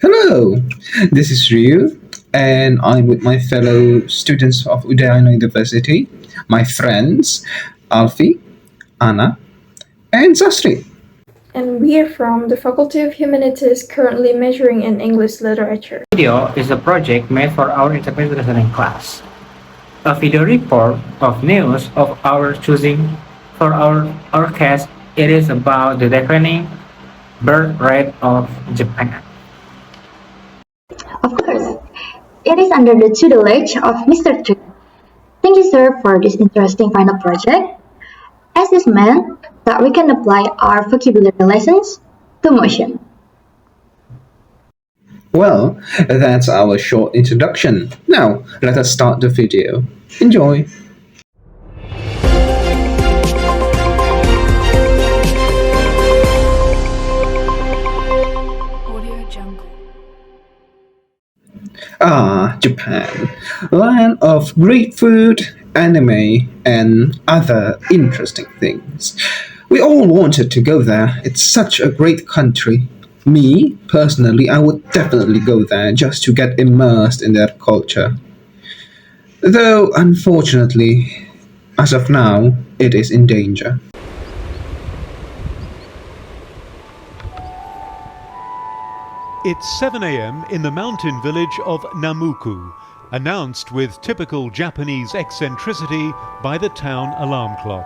Hello, this is Ryu, and I'm with my fellow students of Udayana University, my friends Alfie, Anna, and Sasri. And we are from the Faculty of Humanities currently majoring in English literature. Video is a project made for our interpretive listening class. A video report of news of our choosing for our case. It is about the declining birth rate of Japan. Of course, it is under the tutelage of Mr. Chu. Thank you, sir, for this interesting final project. As this meant that we can apply our vocabulary lessons to motion. Well, that's our short introduction. Now, let us start the video. Enjoy! Japan, land of great food, anime, and other interesting things. We all wanted to go there. It's such a great country. Me, personally, I would definitely go there just to get immersed in their culture. Though, unfortunately, as of now, it is in danger. It's 7 a.m. in the mountain village of Namuku, announced with typical Japanese eccentricity by the town alarm clock.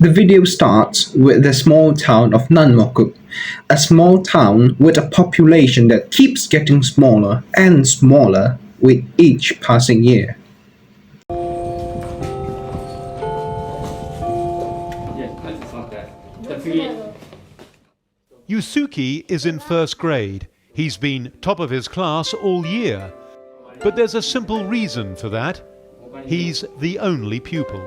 The video starts with the small town of Nanmoku, a small town with a population that keeps getting smaller and smaller with each passing year. Yusuke is in first grade. He's been top of his class all year. But there's a simple reason for that. He's the only pupil.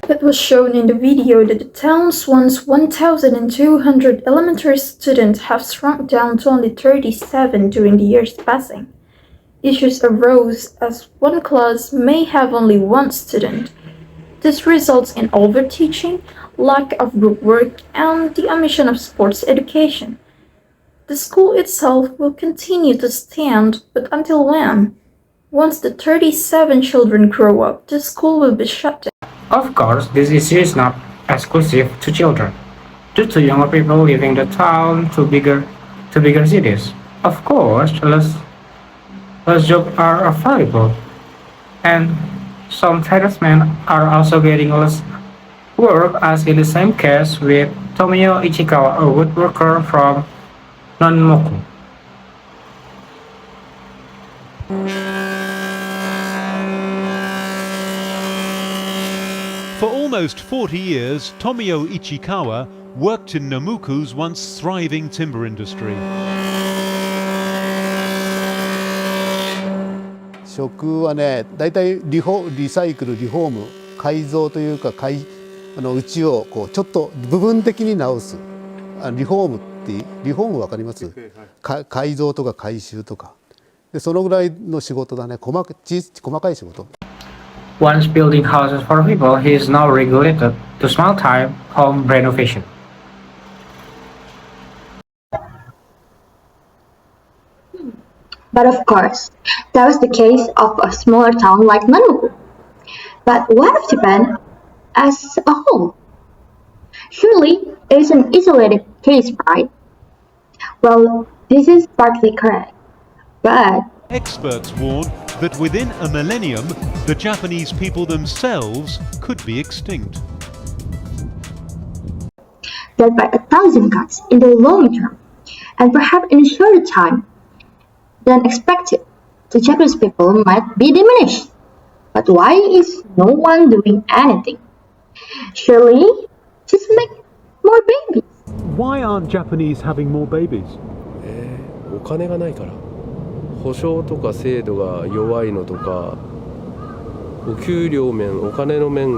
It was shown in the video that the town's once 1,200 elementary students have shrunk down to only 37 during the years passing. Issues arose as one class may have only one student. This results in overteaching, lack of group work, and the omission of sports education. The school itself will continue to stand, but until when? Once the 37 children grow up, the school will be shut down. Of course, this issue is not exclusive to children. Due to younger people leaving the town to bigger cities, of course, less jobs are available, and some tradesmen are also getting less work, as in the same case with Tomio Ichikawa, a woodworker from Nanmoku. For almost 40 years, Tomio Ichikawa worked in Namuku's once thriving timber industry. 職はね、だいたいリサイクル、リフォーム、改造というかうちをこうちょっと部分的に直す。リフォームってリフォームわかります？改造とか改修とか。でそのぐらいの仕事だね。細かい仕事。Once building houses for people, he is now regulated to small-time home renovation. But of course, that was the case of a smaller town like Namuku. But what of Japan as a whole? Surely it is an isolated case, right? Well, this is partly correct, but Experts warn that within a millennium, the Japanese people themselves could be extinct. that by 1,000 cuts in the long term, and perhaps in a shorter time than expected, the Japanese people might be diminished. But why is no one doing anything? Surely, just make why aren't Japanese having more babies? お金がないから。保障とか制度が弱いのとか、お給料面、お金の面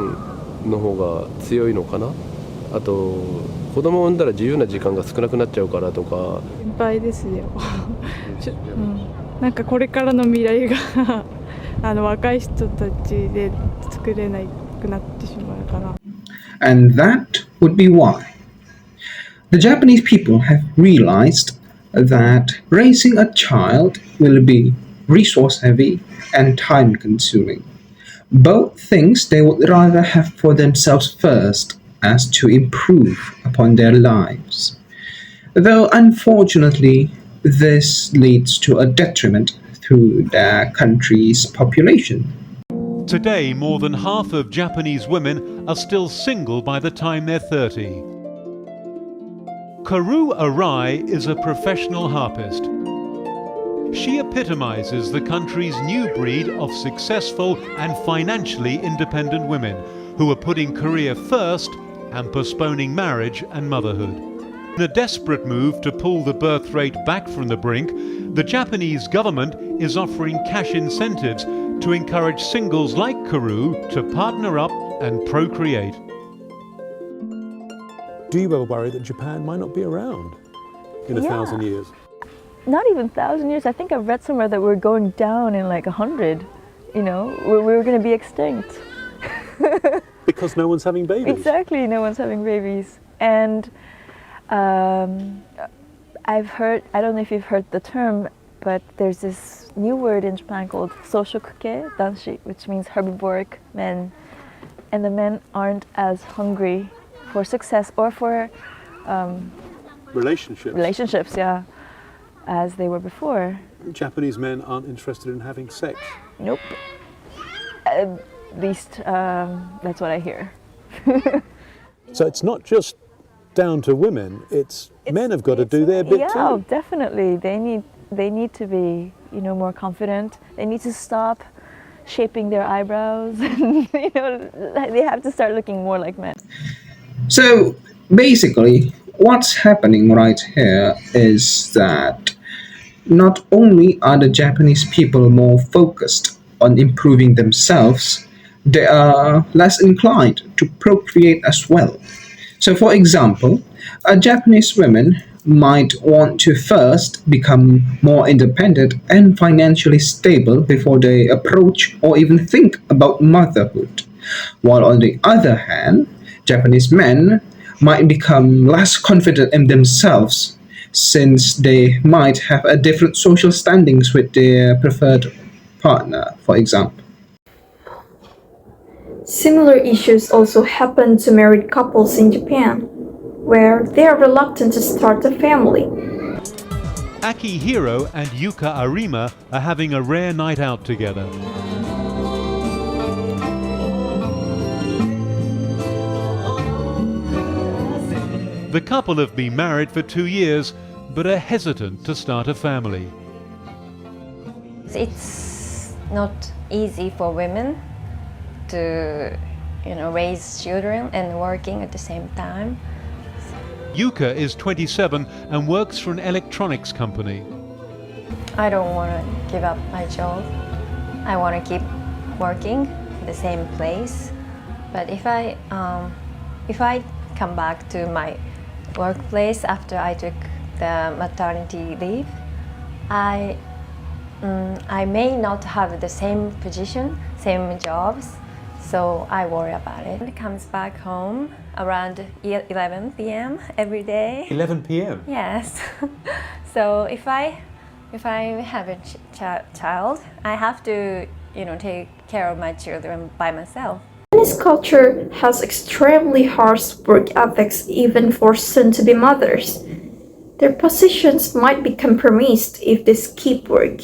の方が強いのかな。あと子供を産んだら自由な時間が少なくなっちゃうからとか。心配ですよ。なんかこれからの未来が若い人たちで作れなくなってしまうかな。And that would be why. The Japanese people have realized that raising a child will be resource heavy and time consuming. Both things they would rather have for themselves first as to improve upon their lives. Though unfortunately, this leads to a detriment to their country's population. Today, more than half of Japanese women are still single by the time they're 30. Karu Arai is a professional harpist. She epitomizes the country's new breed of successful and financially independent women who are putting career first and postponing marriage and motherhood. In a desperate move to pull the birth rate back from the brink, the Japanese government is offering cash incentives to encourage singles like Karu to partner up and procreate. Do you ever worry that Japan might not be around in 1,000 years? Not even 1,000 years. I think I've read somewhere that we're going down in like 100. You know, we're going to be extinct. Because no one's having babies. Exactly, no one's having babies. And I've heard, I don't know if you've heard the term, but there's this new word in Japan called soshokuke danshi, which means herbivoric men. And the men aren't as hungry for success or for relationships, yeah, as they were before. Japanese men aren't interested in having sex. Nope. At least that's what I hear. So it's not just down to women, it's men have got to do their bit too. Yeah, definitely. They need to be, you know, more confident. They need to stop shaping their eyebrows. You know, they have to start looking more like men. So basically, what's happening right here is that not only are the Japanese people more focused on improving themselves, they are less inclined to procreate as well. So for example, a Japanese woman might want to first become more independent and financially stable before they approach or even think about motherhood. While on the other hand, Japanese men might become less confident in themselves since they might have a different social standings with their preferred partner, for example. Similar issues also happen to married couples in Japan, where they are reluctant to start a family. Akihiro and Yuka Arima are having a rare night out together. The couple have been married for 2 years, but are hesitant to start a family. It's not easy for women to, you know, raise children and working at the same time. Yuka is 27 and works for an electronics company. I don't want to give up my job. I want to keep working at the same place. But if I come back to my workplace after I took the maternity leave, I may not have the same position, same jobs, so I worry about it. It comes back home around 11 p.m. every day. 11 p.m? Yes. So if I have a child, I have to, you know, take care of my children by myself. Japanese culture has extremely harsh work ethics even for soon-to-be mothers. Their positions might be compromised if they skip work.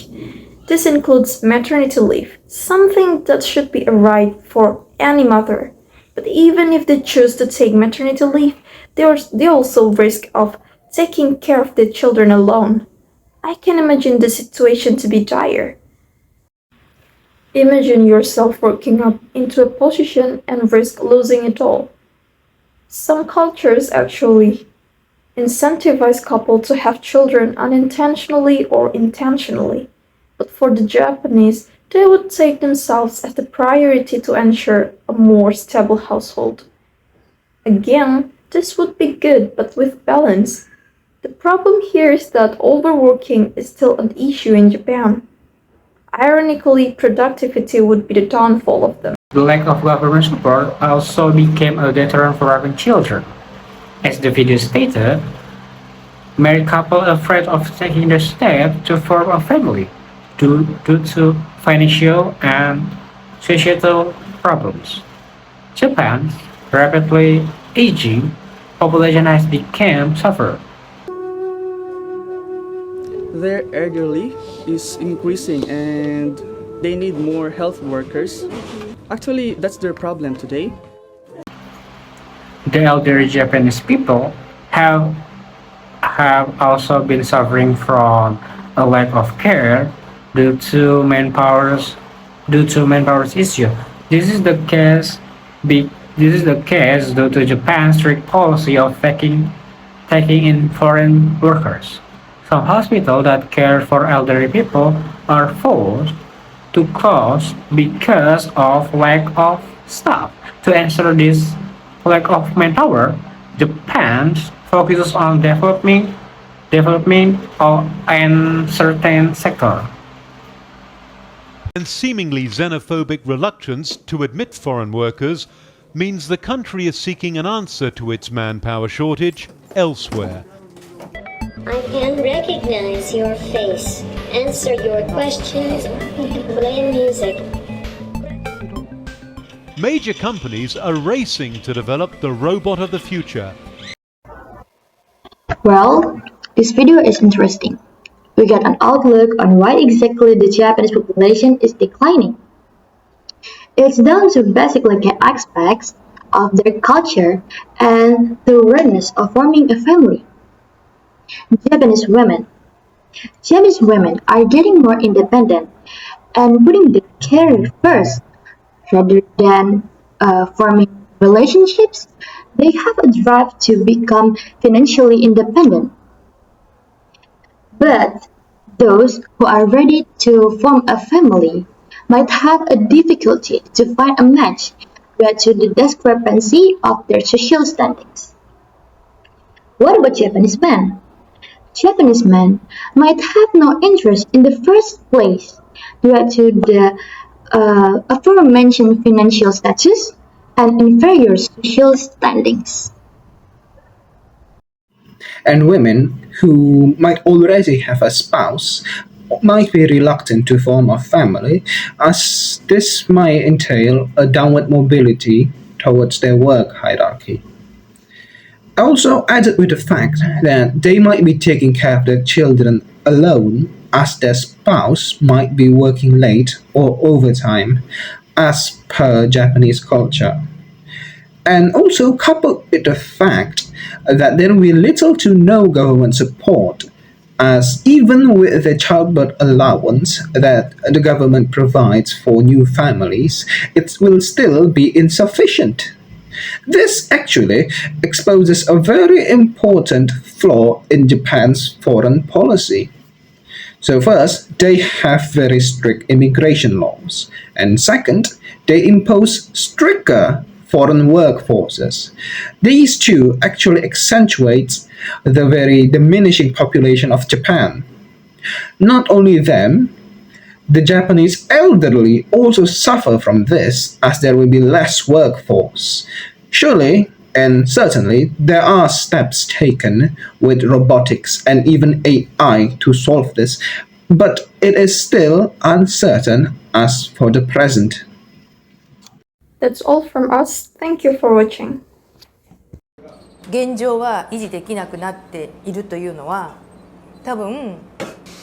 This includes maternity leave, something that should be a right for any mother. But even if they choose to take maternity leave, they also risk of taking care of their children alone. I can imagine the situation to be dire. Imagine yourself working up into a position and risk losing it all. Some cultures actually incentivize couples to have children unintentionally or intentionally. But for the Japanese, they would take themselves as the priority to ensure a more stable household. Again, this would be good, but with balance. The problem here is that overworking is still an issue in Japan. Ironically, productivity would be the downfall of them. The lack of government support also became a deterrent for having children. As the video stated, married couples afraid of taking the step to form a family due to financial and societal problems. Japan's rapidly aging population has become sufferer. Their elderly is increasing and they need more health workers. Actually, that's their problem today. The elderly Japanese people have also been suffering from a lack of care due to manpower issue. This is the case due to Japan's strict policy of taking in foreign workers. Some hospitals that care for elderly people are forced to close because of lack of staff. To answer this lack of manpower, Japan focuses on developing in certain sector. And seemingly xenophobic reluctance to admit foreign workers means the country is seeking an answer to its manpower shortage elsewhere. I can recognize your face, answer your questions, play music. Major companies are racing to develop the robot of the future. Well, this video is interesting. We get an outlook on why exactly the Japanese population is declining. It's down to basically key aspects of their culture and the awareness of forming a family. Japanese women are getting more independent and putting their career first rather than forming relationships. They have a drive to become financially independent. But those who are ready to form a family might have a difficulty to find a match due to the discrepancy of their social standings. What about Japanese men? Japanese men might have no interest in the first place due to the aforementioned financial status and inferior social standings. And women who might already have a spouse might be reluctant to form a family, as this might entail a downward mobility towards their work hierarchy. Also, added with the fact that they might be taking care of their children alone, as their spouse might be working late or overtime, as per Japanese culture. And also coupled with the fact that there will be little to no government support, as even with the childbirth allowance that the government provides for new families, it will still be insufficient. This actually exposes a very important flaw in Japan's foreign policy. So first, they have very strict immigration laws, and second, they impose stricter foreign workforces. These two actually accentuate the very diminishing population of Japan. Not only them, the Japanese elderly also suffer from this, as there will be less workforce. Surely, and certainly, there are steps taken with robotics and even AI to solve this, but it is still uncertain as for the present. That's all from us. Thank you for watching. 現状は維持できなくなっているというのは、多分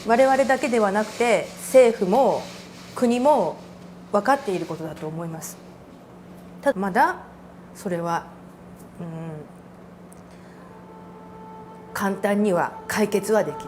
我々だけではなくて政府も国も分かっていることだと思います。ただまだそれは、簡単には解決はできない。